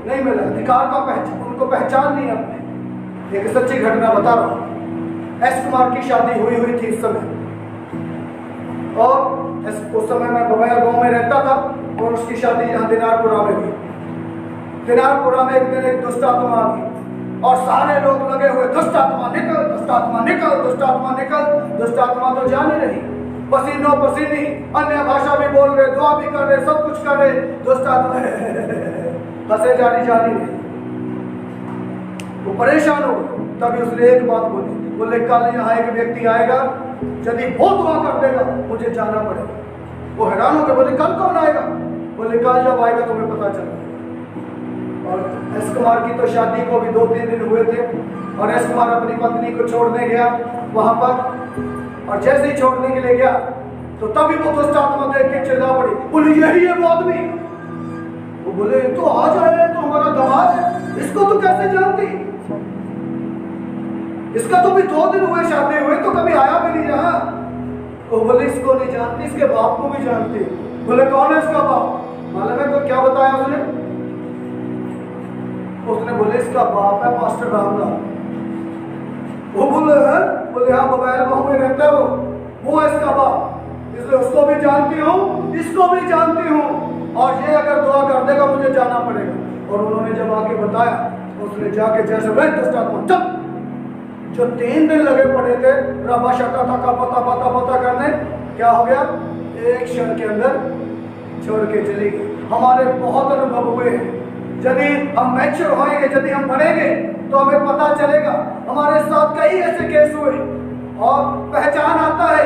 नहीं मिला, अधिकार का उनको पहचान नहीं अपने। एक सच्ची घटना बता रहा हूँ। एस कुमार की शादी हुई थी इस समय, और उस समय मैं बबैया गांव में रहता था, और उसकी शादी यहाँ दिनारपुरा में हुई। दिनारपुरा में एक दिन एक दुष्ट आत्मा आ गई, और सारे लोग लगे हुए, दुष्ट आत्मा निकल, दुष्ट आत्मा निकल, दुष्ट आत्मा निकल। दुष्ट आत्मा तो जा नहीं रही, पसीनों पसीनी, अन्य भाषा भी बोल रहे, दुआ भी कर रहे, सब कुछ कर रहे, दुष्ट आत्मा हंसे जानी नहीं। वो परेशान हो, तभी उसने एक बात बोली, बोले कल यहाँ एक व्यक्ति आएगा, यदि वो दुआ कर देगा मुझे जाना पड़ेगा। वो हैरान हो गए, बोले कल कौन आएगा? बोले कल जब आएगा तुम्हें पता चलेगा। और एस कुमार की तो शादी को भी 2-3 दिन हुए थे, और एस कुमार अपनी पत्नी को छोड़ने गया वहां पर, और जैसे ही छोड़ने के लिए गया तो तभी वो दुष्ट आत्मा देख के चिल्ला पड़ी, बोले यही है वो आदमी। वो बोले तो आ जाए, तो हमारा दामाद है, इसको तो कैसे जानती? इसका तो भी 2 दिन हुए शादी हुए, तो कभी आया भी नहीं यहाँ। वो बोले इसको नहीं जानती, इसके बाप को भी जानती। बोले कौन है इसका बाप? मालूम है? तो क्या बताया उसने बोले इसका बाप है पास्टर रामनाथ। वो बोले हाँ मोबाइल गाँव में रहता है वो है इसका बाप, इसलिए उसको भी जानती हूँ, इसको भी जानती हूँ, और ये अगर दुआ कर देगा मुझे जाना पड़ेगा। और उन्होंने जब आके बताया, उसने जाके जैसे वह दुष्ट आत्मा चल, जो 3 दिन लगे पड़े थे रबा शका था का पता करने, क्या हो गया? एक क्षण के अंदर छोड़ के चली गई। हमारे बहुत अनुभव हुए हैं, यदि हम मैच्योर होंगे, यदि हम बढ़ेंगे, तो हमें पता चलेगा। हमारे साथ कई ऐसे केस हुए और पहचान आता है,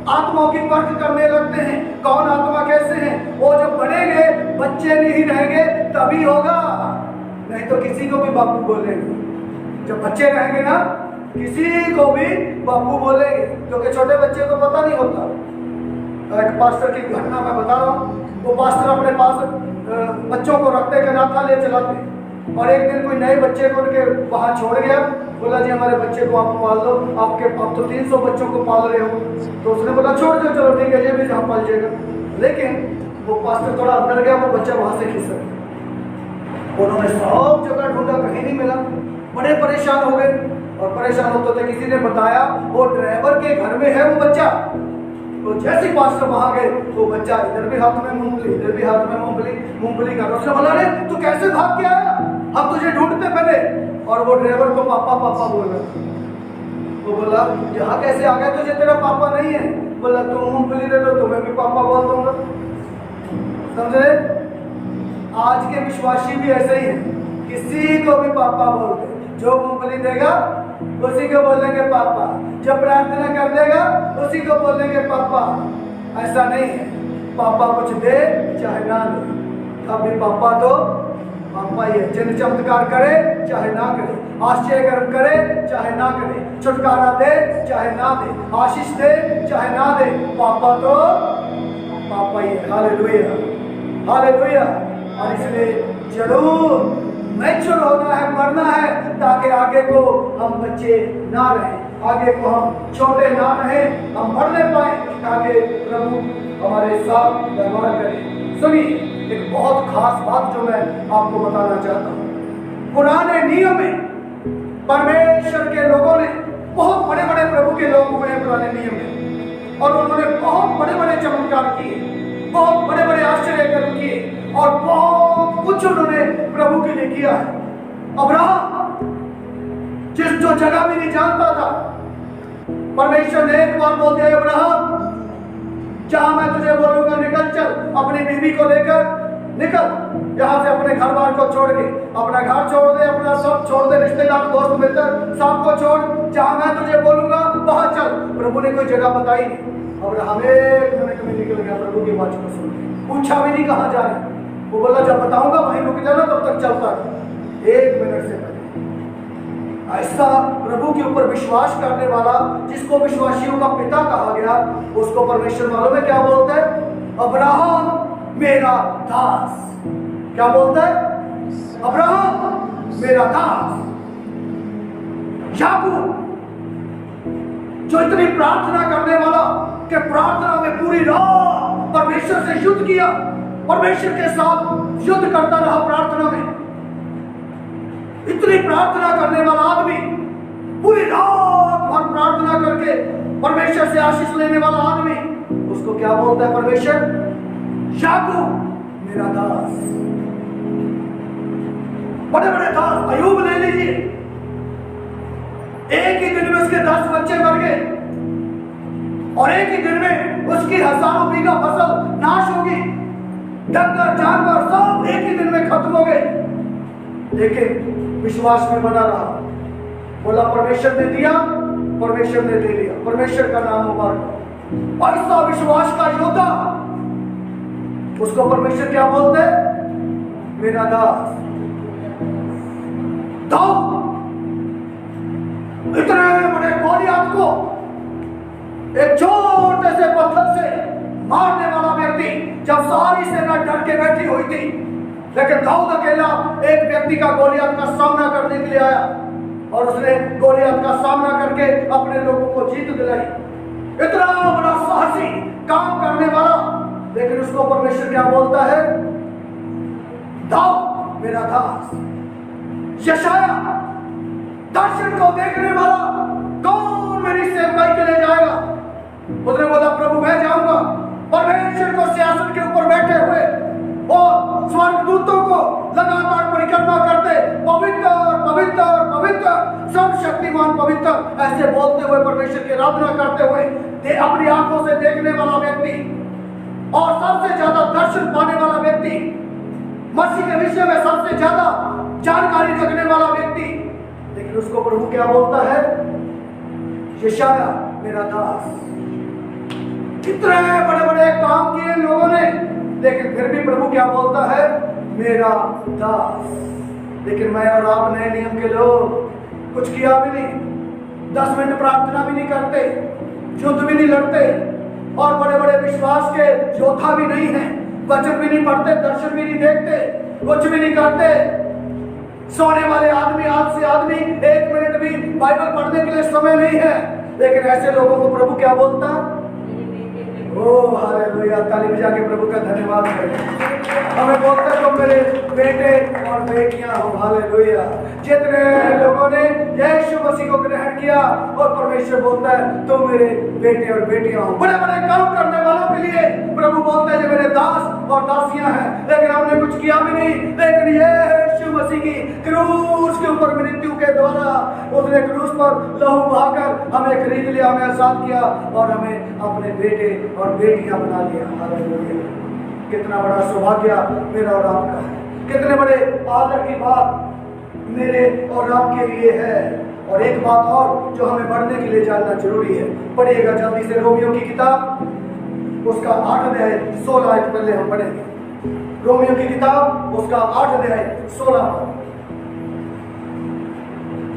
आत्माओं की परख करने लगते हैं, कौन आत्मा कैसे हैं। वो जब बढ़ेंगे, बच्चे नहीं रहेंगे तभी होगा, नहीं तो किसी को भी बापू बोलेंगे। जब बच्चे रहेंगे ना, किसी को भी बापू बोलेंगे, क्योंकि छोटे बच्चे को पता नहीं होता। एक पास्टर की घटना मैं बता रहा हूँ। वो पास्टर अपने पास बच्चों को रखते के नाथालय चलाते, और एक दिन कोई नए बच्चे को उनके वहाँ छोड़ गया। बोला जी हमारे बच्चे को आप पाल लो, आप तो 300 बच्चों को पाल रहे हो। तो उसने बोला छोड़ दो, चलो ठीक है, ये भी जहाँ पाल जाएगा। लेकिन वो पास्टर थोड़ा अंदर गया, वो बच्चा वहाँ से खिसक गया। उन्होंने सब जगह ढूंढा, कहीं नहीं मिला, बड़े परेशान हो गए। और परेशान होते थे, किसी ने बताया वो ड्राइवर के घर में है वो बच्चा। तो जैसे पास्टर वहां गए, तो बच्चा इधर भी हाथ में मूंगफली, इधर भी हाथ में मूंगफली कर। उसने बोला रे तू कैसे भाग के आया, हम तुझे ढूंढते पहले। और वो ड्राइवर को पापा पापा बोल रहा था। वो बोला यहाँ कैसे आ गया, तुझे तेरा पापा नहीं है। बोला तुम मूंगफली दे दो तो मैं भी पापा बोल दूंगा। समझे? आज के विश्वासी भी ऐसे ही है, किसी को भी पापा बोलते, जो मूंगफली देगा उसी को बोलेंगे पापा, जब प्रार्थना कर देगा उसी को बोलेंगे पापा। ऐसा नहीं है, पापा कुछ दे चाहे ना दे, अभी पापा तो पापा ही है। जिन चमत्कार करे चाहे ना करे, आश्चर्य कर्म करे चाहे ना करे, छुटकारा दे चाहे ना दे, आशीष दे चाहे ना दे, पापा तो पापा ही है। Hallelujah, hallelujah. और इसलिए जरूर मैच्योर होना है, बढ़ना है, ताकि आगे को हम बच्चे ना रहें, आगे को हम छोटे ना रहें, हम बढ़ने पाए, ताकि प्रभु हमारे साथ व्यवहार करें। सुनिए, एक बहुत खास बात जो मैं आपको बताना चाहता हूँ। पुराने नियम में परमेश्वर के लोगों ने, बहुत बड़े बड़े प्रभु के लोग हुए हैं पुराने नियम में, और उन्होंने बहुत बड़े बड़े चमत्कार किए, बहुत बड़े बड़े आश्चर्य कर्म किए, और बहुत कुछ उन्होंने प्रभु के लिए किया है। अब्राहम जो जगह भी नहीं जानता था, परमेश्वर ने एक बार बोल दिया अब्राहम जहां मैं तुझे बोलूंगा निकल चल, अपनी बीवी को लेकर निकल यहां से, अपने घर बार को छोड़ के, अपना घर छोड़ दे, अपना सब छोड़ दे, रिश्तेदार दोस्त मित्र सबको छोड़, जहां मैं तुझे बोलूंगा वहां चल। प्रभु ने कोई जगह बताई नहीं। अब्राहम 1 मिनट में निकल गया प्रभु की बात को सुन, पूछा भी नहीं कहां जा रहे। वो बोला जब बताऊंगा वहीं रुक जाना, तब तक चलता है। 1 मिनट से पहले ऐसा प्रभु के ऊपर विश्वास करने वाला, जिसको विश्वासियों का पिता कहा गया, उसको परमेश्वर मालूम है क्या बोलता है? अब्राहम मेरा दास। क्या बोलता है? अब्राहम मेरा दास। याकूब जो इतनी प्रार्थना करने वाला, कि प्रार्थना में पूरी रात परमेश्वर से युद्ध किया, परमेश्वर के साथ युद्ध करता रहा प्रार्थना में, इतनी प्रार्थना करने वाला आदमी, पूरी रात भर प्रार्थना करके परमेश्वर से आशीष लेने वाला आदमी, उसको क्या बोलता है परमेश्वर? याकूब मेरा दास। बड़े बड़े दास, अय्यूब ले लीजिए, एक ही दिन में उसके 10 बच्चे मर गए, और एक ही दिन में उसकी हजारों बीघा फसल नाश होगी, डंगर जानवर सब एक ही दिन में खत्म हो गए, लेकिन विश्वास में बना रहा। बोला परमेश्वर ने दिया, परमेश्वर ने ले लिया, परमेश्वर का नाम मुबारक। ऐसा विश्वास का योद्धा, उसको परमेश्वर क्या बोलते हैं? मेरा दास। दाऊद इतने बड़े गोलियत को एक छोटे से पत्थर से मारने वाला व्यक्ति, जब सारी सेना डर के बैठी हुई थी, लेकिन दाऊद अकेला एक व्यक्ति का गोलियत का सामना करने के लिए आया, और उसने गोलियत का सामना करके अपने लोगों को जीत दिलाई। इतना बड़ा साहसी काम करने वाला, लेकिन उसको परमेश्वर क्या बोलता है? दाऊद मेरा दास। यशाया दर्शन को देखने वाला, कौन मेरी सेवकाई के लिए जाएगा? उसने बोला प्रभु मैं जाऊंगा। परमेश्वर को सिंहासन के ऊपर बैठे हुए और स्वर्गदूतों को लगातार परिक्रमा करते, पवित्र पवित्र पवित्र सर्वशक्तिमान पवित्र, ऐसे बोलते हुए परमेश्वर की आराधना करते हुए अपनी आंखों से देखने वाला व्यक्ति, और सबसे ज्यादा दर्शन पाने वाला व्यक्ति, मसीह के विषय में सबसे ज्यादा जानकारी रखने वाला व्यक्ति, लेकिन उसको प्रभु क्या बोलता है? यशाया मेरा दास। कितने बड़े बड़े काम किए लोगों ने, लेकिन फिर भी प्रभु क्या बोलता है? मेरा दास। लेकिन मैं और आप नए नियम के लोग कुछ किया भी नहीं, 10 मिनट प्रार्थना भी नहीं करते, युद्ध भी नहीं लड़ते, और बड़े बड़े विश्वास के योद्धा भी नहीं है, वचन भी नहीं पढ़ते, दर्शन भी नहीं देखते, कुछ भी नहीं करते। सोने वाले आदमी, आज से आदमी 1 मिनट भी बाइबल पढ़ने के लिए समय नहीं है, लेकिन ऐसे लोगों को प्रभु क्या बोलता? ओह हालेलुया, ताली बजा के प्रभु का धन्यवाद करें। हमें बोलते तो मेरे बेटे और बेटियां हो। हालेलुया। जितने लोगों ने यीशु मसीह को ग्रहण किया, और परमेश्वर बोलता है तुम मेरे बेटे और बेटियां हो। बड़े बड़े काम करने वालों के लिए प्रभु बोलता है जो मेरे दास और दासियां हैं, लेकिन हमने कुछ किया भी नहीं। लेकिन यीशु मसीह की क्रूस के ऊपर मृत्यु के द्वारा उसने क्रूस पर लहू बहाकर हमें खरीद लिया, हमें आजाद किया, और हमें अपने बेटे और बेटियां बना लिया। हालेलुया। कितना बड़ा सौभाग्य मेरा और आपका है, कितने बड़े आदर की बात मेरे और आपके लिए है। और एक बात और जो हमें बढ़ने के लिए जानना जरूरी है, पढ़िएगा जल्दी से रोमियो की किताब, उसका 8 अध्याय 16 आयत पहले हम पढ़ेंगे। रोमियो की किताब उसका 8 अध्याय 16।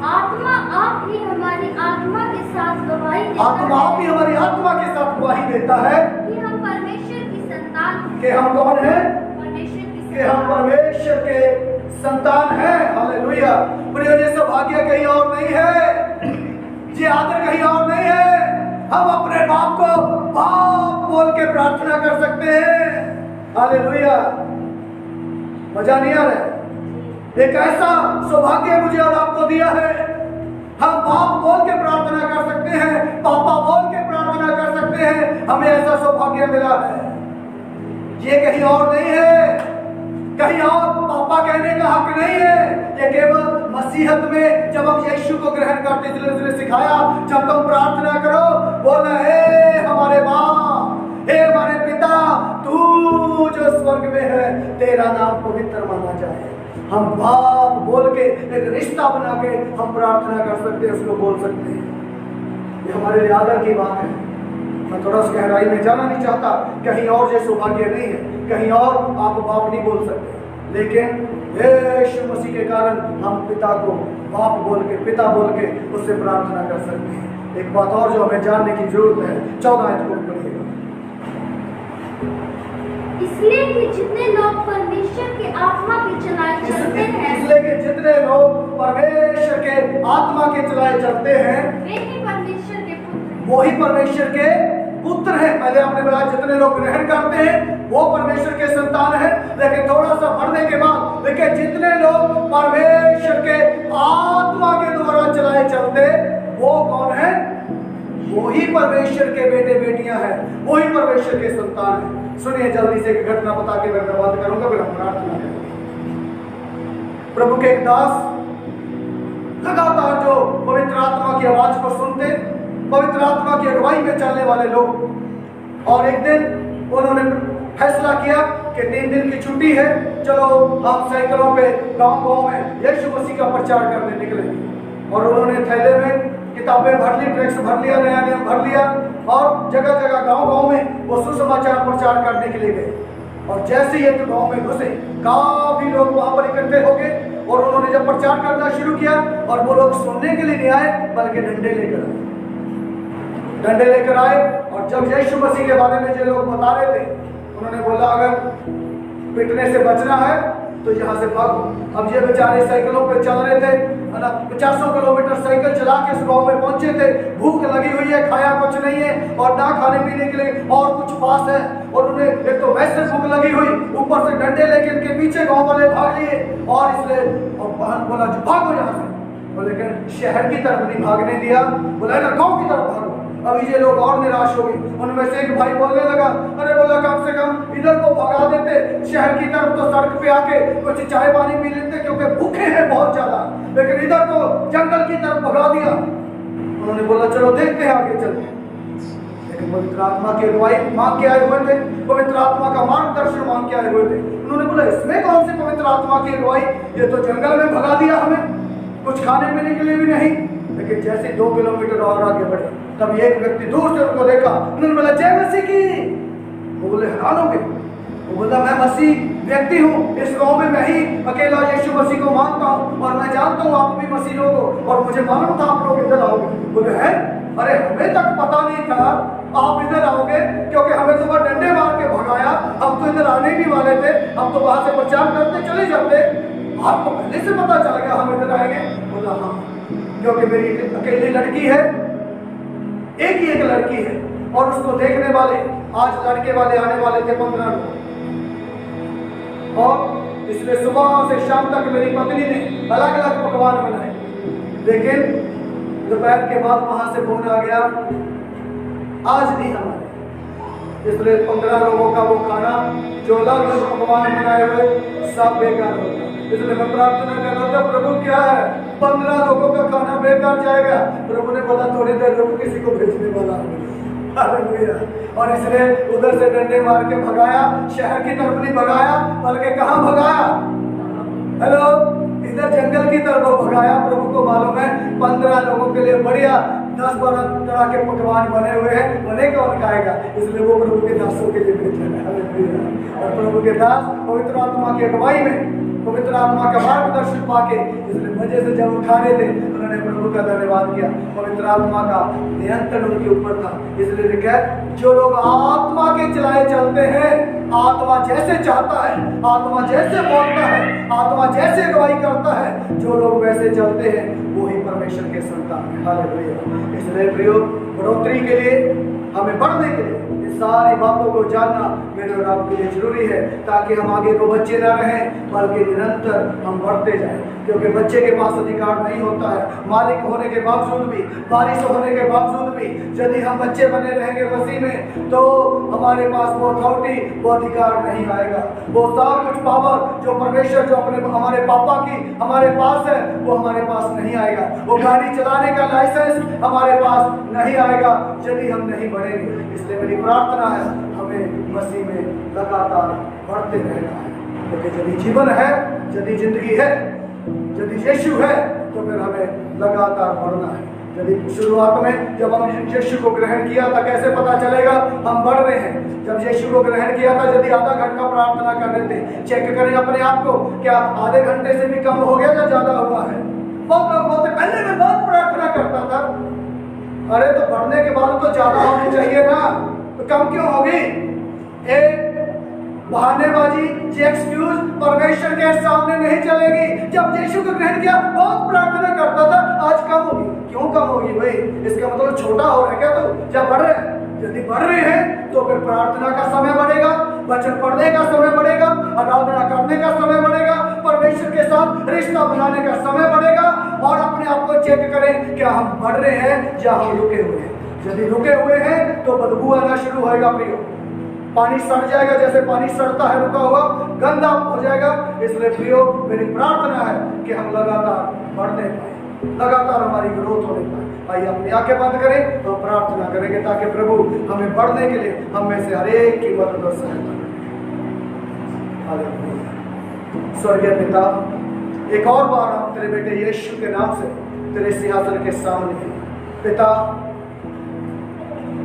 आत्मा आप ही हमारी आत्मा के साथ गवाही देता आत्मा आप ही हमारी आत्मा के साथ गवाही देता है कि हम परमेश्वर की संतान हैं। कि हम कौन हैं? परमेश्वर की कि हम परमेश्वर के संतान हैं। हालेलुया। प्रिय जी, सौभाग्य कहीं और नहीं है, ये आदर कहीं और नहीं है। हम अपने बाप को बाप बोल के प्रार्थना कर सकते हैं। हालेलुया। मजा नहीं आ रहा है? एक ऐसा सौभाग्य मुझे और आपको दिया है, हम बाप बोल के प्रार्थना कर सकते हैं, पापा बोल के प्रार्थना कर सकते हैं। हमें ऐसा सौभाग्य मिला है, ये कहीं और नहीं है, कहीं और पापा कहने का हक नहीं है। ये केवल मसीहत में जब हम यीशु को ग्रहण करते, इसलिए सिखाया जब तुम प्रार्थना करो बोलना, हे हमारे बाप, हे हमारे पिता, तू जो स्वर्ग में है, तेरा नाम पवित्र माना जाए। हम बाप बोल के एक रिश्ता बना के हम प्रार्थना कर सकते हैं, उसको बोल सकते हैं। ये हमारे लिए आदर की बात है। मैं थोड़ा उस गहराई में जाना नहीं चाहता, कहीं और जैसे सौभाग्य नहीं है, कहीं और आप बाप नहीं बोल सकते, लेकिन यीशु मसीह के कारण हम पिता को बाप बोल के, पिता बोल के उससे प्रार्थना कर सकते हैं। एक बात और जो हमें जानने की जरूरत है, 14 आयत को पढ़िएगा। इसलिए कि जितने लोग परमेश्वर के आत्मा के चलाए चलते हैं, इसलिए कि जितने लोग परमेश्वर के आत्मा के चलाए चलते हैं, वे ही परमेश्वर के पुत्र हैं। वो ही परमेश्वर के पुत्र हैं। पहले आपने बोला जितने लोग ग्रहण करते हैं वो परमेश्वर के संतान हैं, लेकिन थोड़ा सा पढ़ने के बाद देखिए जितने लोग परमेश्वर के आत्मा के द्वारा चलाए चलते, वो कौन है? वो ही परमेश्वर के बेटे बेटियां हैं, वो ही परमेश्वर के संतान हैं। सुनिए जल्दी से एक घटना बता के मैं बात करूंगा, फिर हम प्रार्थना करेंगे। प्रभु के एक दास लगातार जो पवित्र आत्मा की आवाज को सुनते, पवित्र आत्मा की अगुवाई में चलने वाले लोग, और एक दिन उन्होंने फैसला किया कि 3 दिन की छुट्टी है, चलो हम साइकिलों पे गांव-गांव में यीशु मसीह का प्रचार करने निकलेंगे। और उन्होंने थैले में किताबें भर ली, ट्रैक्स भर लिया, नया नियम भर लिया, और जगह जगह गांव-गांव में वो सुसमाचार प्रचार करने के लिए गए। और जैसे ही एक गांव में घुसे, काफी लोग वहां पर इकट्ठे हो गए, और उन्होंने जब प्रचार करना शुरू किया, और वो लोग सुनने के लिए नहीं आए बल्कि डंडे लेकर आए, डंडे लेकर आए। और जब यीशु मसीह के बारे में जो लोग बता रहे थे, उन्होंने बोला अगर पिटने से बचना है तो यहाँ से भागो। अब ये बेचारे साइकिलों पे चल रहे थे, 50 किलोमीटर साइकिल चला के इस गांव में पहुंचे थे, भूख लगी हुई है, खाया कुछ नहीं है, और ना खाने पीने के लिए और कुछ पास है, और उन्हें एक तो वैसे भूख लगी हुई, ऊपर से डंडे लेके इनके पीछे गांव वाले भाग लिए। और इसलिए और बहन बोला भागो यहाँ से, लेकिन शहर की तरफ नहीं भागने दिया, बोला ना गाँव की तरफ भागो। अभी ये लोग और निराश हो गए। उनमें से एक भाई बोलने लगा, अरे बोला कम से कम इधर को भगा देते, शहर की तरफ तो सड़क पे आके कुछ चाय पानी पी लेते, क्योंकि भूखे हैं बहुत ज्यादा, लेकिन इधर तो जंगल की तरफ भगा दिया। उन्होंने बोला चलो देखते हैं आगे चलते। लेकिन पवित्र आत्मा की अगुवाई मांग के आए हुए थे, पवित्र आत्मा का मार्गदर्शन मांग के आए हुए थे। उन्होंने बोला इसमें कौन सी पवित्र आत्मा की अगुवाई, ये तो जंगल में भगा दिया हमें, कुछ खाने पीने के लिए भी नहीं। लेकिन जैसे 2 किलोमीटर और आगे बढ़े तब एक व्यक्ति दूर से उनको देखा, उन्होंने बोला जय मसीह की। वो बोले हैरान हो गए, वो बोला मैं मसीह व्यक्ति हूँ, इस गांव में मैं ही अकेला यीशु मसीह को मानता हूँ और मैं जानता हूँ आप भी मसीह लोग हो और मुझे मालूम था आप लोग इधर आओगे। बोले हैं, अरे हमें तक पता नहीं था आप इधर आओगे, क्योंकि हमें तो डंडे मार के भगाया, हम तो इधर आने ही वाले थे, हम तो वहां से प्रचार करते चले जाते, आपको पहले से पता चल गया हम इधर आएंगे। बोला हाँ, क्योंकि मेरी अकेली लड़की है, एक लड़की है और उसको देखने वाले आज लड़के वाले आने वाले थे 15 लोग, और इसलिए सुबह से शाम तक मेरी पत्नी ने अलग अलग पकवान बनाए। लेकिन दोपहर के बाद वहां से फोन आ गया आज नहीं हमारे, इसलिए 15 लोगों का वो खाना जो अलग अलग पकवान बनाए हुए सब बेकार हो गया। इसलिए मैं प्रार्थना कर रहा था, प्रभु क्या है 15 लोगों का खाना बेकार जाएगा। प्रभु ने बोला थोड़ी देर रुक, किसी को भेजने वाला हालेलुया। और इसलिए उधर से डंडे मार के भगाया, शहर की तरफ नहीं भगाया बल्कि कहाँ भगाया, हेलो, इधर जंगल की तरफ भगाया। प्रभु को मालूम है 15 लोगों के लिए बढ़िया 10-12 तरह के पकवान बने हुए हैं, उन्हें कौन खाएगा, इसलिए वो प्रभु के दासों के लिए भेजा है। हालेलुया। और प्रभु के दास पवित्र आत्मा की अगुवाई में, पवित्र आत्मा का मार्गदर्शन पाके इसलिए मजे से जब खा रहे थे उन्होंने प्रभु का धन्यवाद किया। पवित्र आत्मा का नियंत्रण उनके ऊपर था, इसलिए लिखा है जो लोग आत्मा के चलाए चलते हैं, आत्मा जैसे चाहता है, आत्मा जैसे बोलता है, आत्मा जैसे अगुवाई करता है, जो लोग वैसे चलते हैं वो ही परमेश्वर के संतान हैं। हालेलुया। इसलिए प्रियो, बढ़ोतरी के लिए, हमें बढ़ने के लिए सारी बातों को जानना मेरे और आपके लिए जरूरी है, ताकि हम आगे को बच्चे ना रहें बल्कि निरंतर हम बढ़ते जाएं। क्योंकि बच्चे के पास अधिकार नहीं होता है, मालिक होने के बावजूद भी, वारिस होने के बावजूद भी यदि हम बच्चे बने रहेंगे मसीह में तो हमारे पास वो अथॉरिटी, वो अधिकार नहीं आएगा। वो सब कुछ पावर जो परमेश्वर जो अपने हमारे पापा की हमारे पास है वो हमारे पास नहीं आएगा। वो गाड़ी चलाने का लाइसेंस हमारे पास नहीं आएगा यदि हम नहीं बढ़ेंगे। इसलिए मेरी प्रार्थना है हमें मसीह में लगातार बढ़ते रहना है, क्योंकि यदि जीवन है, यदि जिंदगी है, यदि यीशु है तो फिर हमें लगातार बढ़ना है। यदि शुरुआत में जब हम यीशु को ग्रहण किया था कैसे पता चलेगा हम बढ़ रहे हैं। जब यीशु को ग्रहण किया था यदि आधा घंटा प्रार्थना कर रहे थे, चेक करें अपने आप को, क्या आधे घंटे से भी कम हो गया या ज्यादा हुआ है। बहुत लोग बोलते पहले मैं बहुत प्रार्थना करता था, अरे तो बढ़ने के बाद तो ज्यादा होनी चाहिए ना, तो कम क्यों होगी। एक बहानेबाजी, ये एक्सक्यूज परमेश्वर के सामने नहीं चलेगी। जब यीशु को ग्रहण किया बहुत प्रार्थना करता था, आज कम होगी, क्यों कम होगी भाई, इसका मतलब छोटा हो रहा है क्या। तो जब बढ़ रहे हैं, यदि बढ़ रहे हैं तो फिर प्रार्थना का समय बढ़ेगा, वचन पढ़ने का समय बढ़ेगा, आराधना करने का समय बढ़ेगा, परमेश्वर के साथ रिश्ता बनाने का समय बढ़ेगा। और अपने आप को चेक करें क्या हम बढ़ रहे हैं या हम रुके हुए हैं। यदि रुके हुए हैं तो बदबू आना शुरू होगा प्रियो, पानी सड़ जाएगा, जैसे पानी सड़ता है रुका हुआ, गंदा हो जाएगा। इसलिए प्रियो मेरी प्रार्थना है कि हम लगातार बढ़ने पाए, लगातार हमारी ग्रोथ होने पाए। आइए अपनी आंखें बंद करें तो प्रार्थना करेंगे ताकि प्रभु हमें बढ़ने के लिए हम में से हर एक की मदद और सहायता करें। स्वर्गीय पिता, एक और बार हम तेरे बेटे यीशु के नाम से तेरे सिंहासन के सामने हैं। पिता,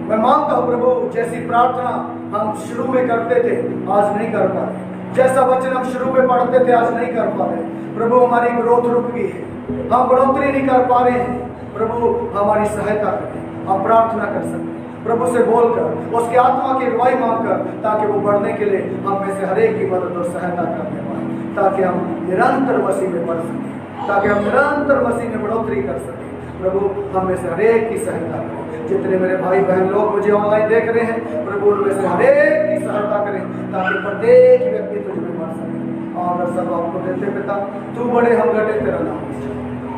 मैं मानता हूं प्रभु जैसी प्रार्थना हम शुरू में करते थे आज नहीं कर पा रहे, जैसा वचन हम शुरू में पढ़ते थे आज नहीं कर पा रहे। प्रभु हमारी ग्रोथ रुक गई है, हम बढ़ोतरी नहीं कर पा रहे हैं। प्रभु हमारी सहायता करें, हम प्रार्थना कर सकते हैं प्रभु से बोलकर, उसके आत्मा की अगुवाई मांगकर, ताकि वो बढ़ने के लिए हम में से हर एक की मदद और सहायता करने पाए, ताकि हम निरंतर मसीह में बढ़ सकें, ताकि हम निरंतर मसीह में बढ़ोतरी कर सकें। प्रभु हम में से हर एक की सहायता करें। जितने मेरे भाई बहन लोग मुझे ऑनलाइन देख रहे हैं प्रभु उनमें से हर एक की सहायता करें, ताकि प्रत्येक व्यक्ति तुझमें बढ़ सके। और सब आपको देते पिता, तू बड़े हम घटे, तेरा नाम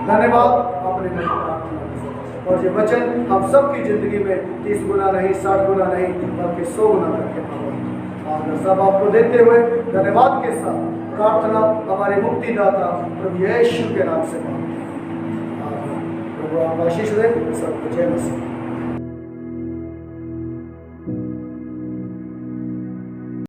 धन्यवाद। अपने घर प्रार्थना और ये वचन हम सबकी जिंदगी में 30 गुना नहीं, 60 गुना नहीं, बल्कि 100 गुना करके पाओ। और सब आपको देते हुए धन्यवाद के साथ प्रार्थना हमारे मुक्तिदाता प्रभु यीशु के नाम से मांगते हैं। प्रभु आप आशीष दे, सबको जय मसीह।